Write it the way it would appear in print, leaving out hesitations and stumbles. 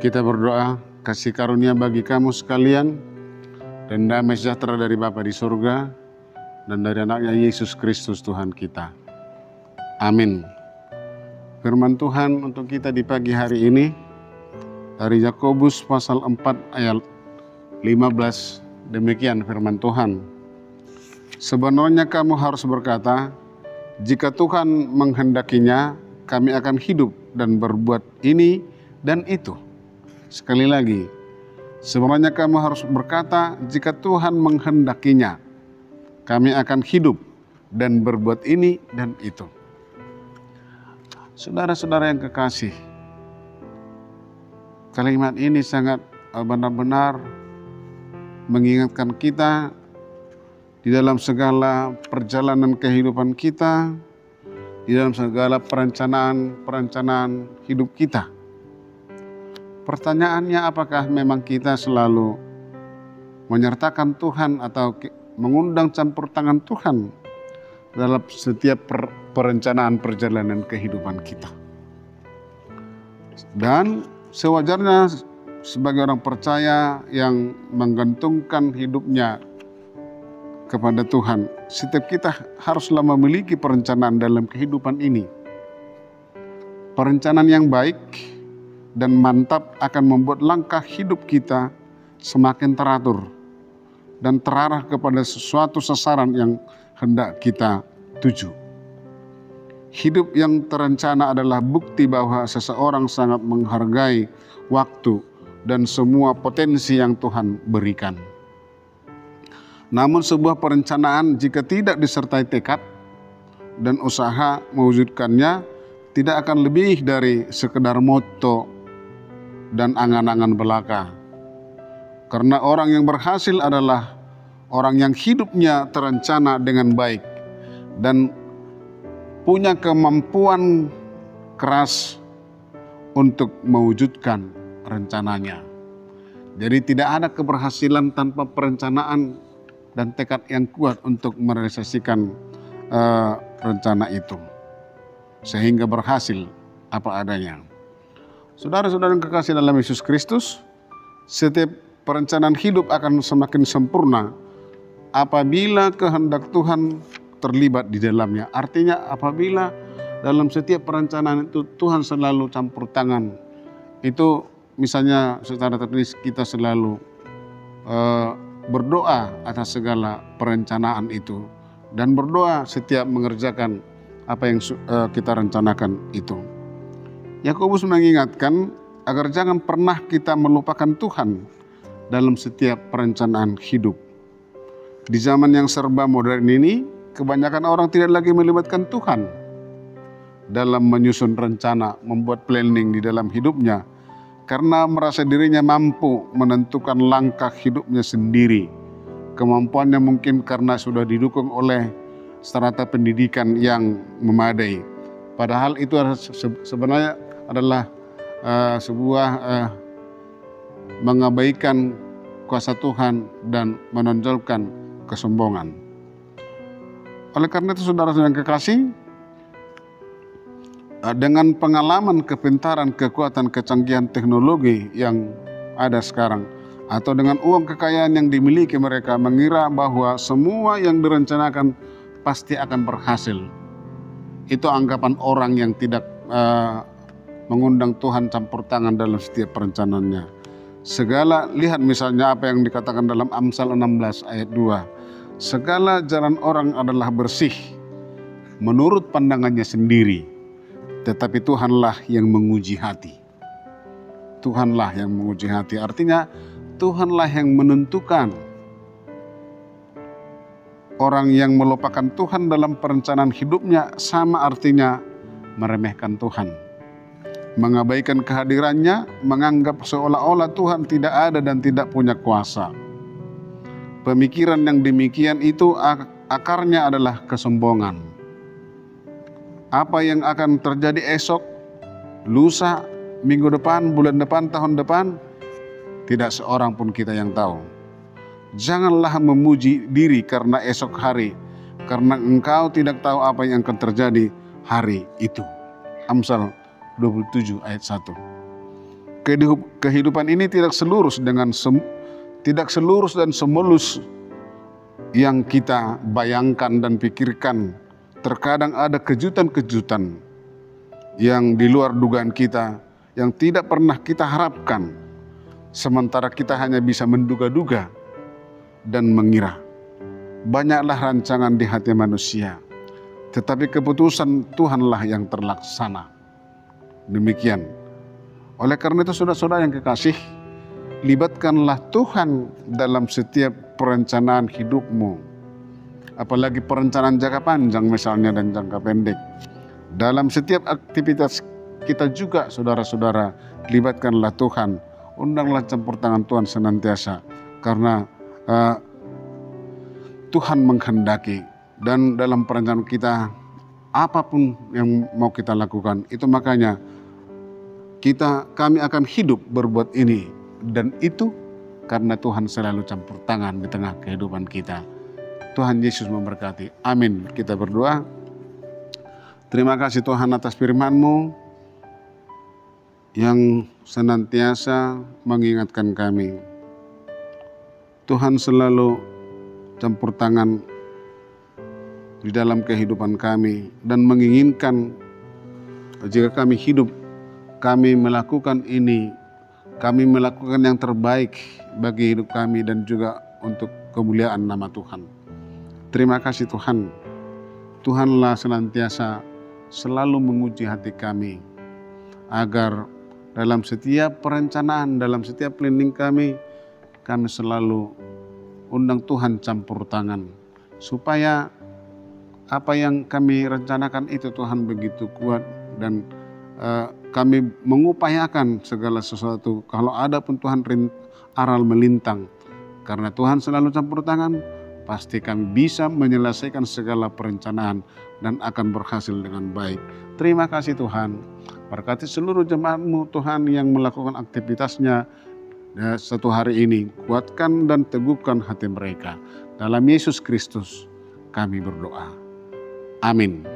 Kita berdoa, kasih karunia bagi kamu sekalian, dan damai sejahtera dari Bapa di surga, dan dari anaknya Yesus Kristus Tuhan kita. Amin. Firman Tuhan untuk kita di pagi hari ini, dari Yakobus pasal 4 ayat 15, demikian firman Tuhan. Sebenarnya kamu harus berkata, jika Tuhan menghendakinya, kami akan hidup dan berbuat ini dan itu. Sekali lagi, sebenarnya kamu harus berkata, jika Tuhan menghendakinya, kami akan hidup dan berbuat ini dan itu. Saudara-saudara yang kekasih, kalimat ini sangat benar-benar mengingatkan kita di dalam segala perjalanan kehidupan kita, di dalam segala perencanaan hidup kita. Pertanyaannya, apakah memang kita selalu menyertakan Tuhan atau mengundang campur tangan Tuhan dalam setiap perencanaan perjalanan kehidupan kita? Dan sewajarnya sebagai orang percaya yang menggantungkan hidupnya kepada Tuhan, setiap kita haruslah memiliki perencanaan dalam kehidupan ini. Perencanaan yang baik dan mantap akan membuat langkah hidup kita semakin teratur dan terarah kepada sesuatu sasaran yang hendak kita tuju. Hidup yang terencana adalah bukti bahwa seseorang sangat menghargai waktu dan semua potensi yang Tuhan berikan. Namun sebuah perencanaan jika tidak disertai tekad dan usaha mewujudkannya, tidak akan lebih dari sekedar moto dan angan-angan belaka. Karena orang yang berhasil adalah orang yang hidupnya terencana dengan baik dan punya kemampuan keras untuk mewujudkan rencananya. Jadi tidak ada keberhasilan tanpa perencanaan dan tekad yang kuat untuk merealisasikan rencana itu, sehingga berhasil apa adanya. Saudara-saudara yang kekasih dalam Yesus Kristus, setiap perencanaan hidup akan semakin sempurna apabila kehendak Tuhan terlibat di dalamnya. Artinya apabila dalam setiap perencanaan itu Tuhan selalu campur tangan. Itu misalnya secara tertulis kita selalu berdoa atas segala perencanaan itu, dan berdoa setiap mengerjakan apa yang kita rencanakan itu. Yakobus mengingatkan agar jangan pernah kita melupakan Tuhan dalam setiap perencanaan hidup. Di zaman yang serba modern ini, kebanyakan orang tidak lagi melibatkan Tuhan dalam menyusun rencana, membuat planning di dalam hidupnya, karena merasa dirinya mampu menentukan langkah hidupnya sendiri. Kemampuannya mungkin karena sudah didukung oleh strata pendidikan yang memadai. Padahal itu sebenarnya adalah sebuah mengabaikan kuasa Tuhan dan menonjolkan kesombongan. Oleh karena itu, saudara-saudara yang kekasih, dengan pengalaman, kepintaran, kekuatan, kecanggihan teknologi yang ada sekarang, atau dengan uang kekayaan yang dimiliki mereka, mengira bahwa semua yang direncanakan pasti akan berhasil. Itu anggapan orang yang tidak mengundang Tuhan campur tangan dalam setiap perencanaannya. Lihat misalnya apa yang dikatakan dalam Amsal 16 ayat 2. Segala jalan orang adalah bersih menurut pandangannya sendiri, tetapi Tuhanlah yang menguji hati. Tuhanlah yang menguji hati, artinya Tuhanlah yang menentukan. Orang yang melupakan Tuhan dalam perencanaan hidupnya sama artinya meremehkan Tuhan, mengabaikan kehadirannya, menganggap seolah-olah Tuhan tidak ada dan tidak punya kuasa. Pemikiran yang demikian itu akarnya adalah kesombongan. Apa yang akan terjadi esok, lusa, minggu depan, bulan depan, tahun depan, tidak seorang pun kita yang tahu. Janganlah memuji diri karena esok hari, karena engkau tidak tahu apa yang akan terjadi hari itu. Amsal 27 ayat 1. Kehidupan ini tidak selurus dan semulus yang kita bayangkan dan pikirkan. Terkadang ada kejutan-kejutan yang di luar dugaan kita, yang tidak pernah kita harapkan. Sementara kita hanya bisa menduga-duga dan mengira. Banyaklah rancangan di hati manusia, tetapi keputusan Tuhanlah yang terlaksana. Demikian. Oleh karena itu saudara-saudara yang kekasih, libatkanlah Tuhan dalam setiap perencanaan hidupmu. Apalagi perencanaan jangka panjang misalnya dan jangka pendek. Dalam setiap aktivitas kita juga saudara-saudara, libatkanlah Tuhan. Undanglah campur tangan Tuhan senantiasa. Karena Tuhan menghendaki, dan dalam perencanaan kita apapun yang mau kita lakukan, itu makanya kami akan hidup berbuat ini dan itu karena Tuhan selalu campur tangan di tengah kehidupan kita. Tuhan Yesus memberkati. Amin. Kita berdoa. Terima kasih Tuhan atas firman-Mu yang senantiasa mengingatkan kami. Tuhan selalu campur tangan di dalam kehidupan kami dan menginginkan jika kami hidup, kami melakukan ini, kami melakukan yang terbaik bagi hidup kami dan juga untuk kemuliaan nama Tuhan. Terima kasih Tuhan. Tuhanlah senantiasa selalu menguji hati kami agar dalam setiap perencanaan, dalam setiap planning kami selalu undang Tuhan campur tangan supaya apa yang kami rencanakan itu Tuhan begitu kuat dan kami mengupayakan segala sesuatu. Kalau ada pun Tuhan aral melintang, karena Tuhan selalu campur tangan, pasti kami bisa menyelesaikan segala perencanaan dan akan berhasil dengan baik. Terima kasih Tuhan. Berkati seluruh jemaat-Mu Tuhan yang melakukan aktivitasnya satu hari ini. Kuatkan dan teguhkan hati mereka. Dalam Yesus Kristus kami berdoa. Amin.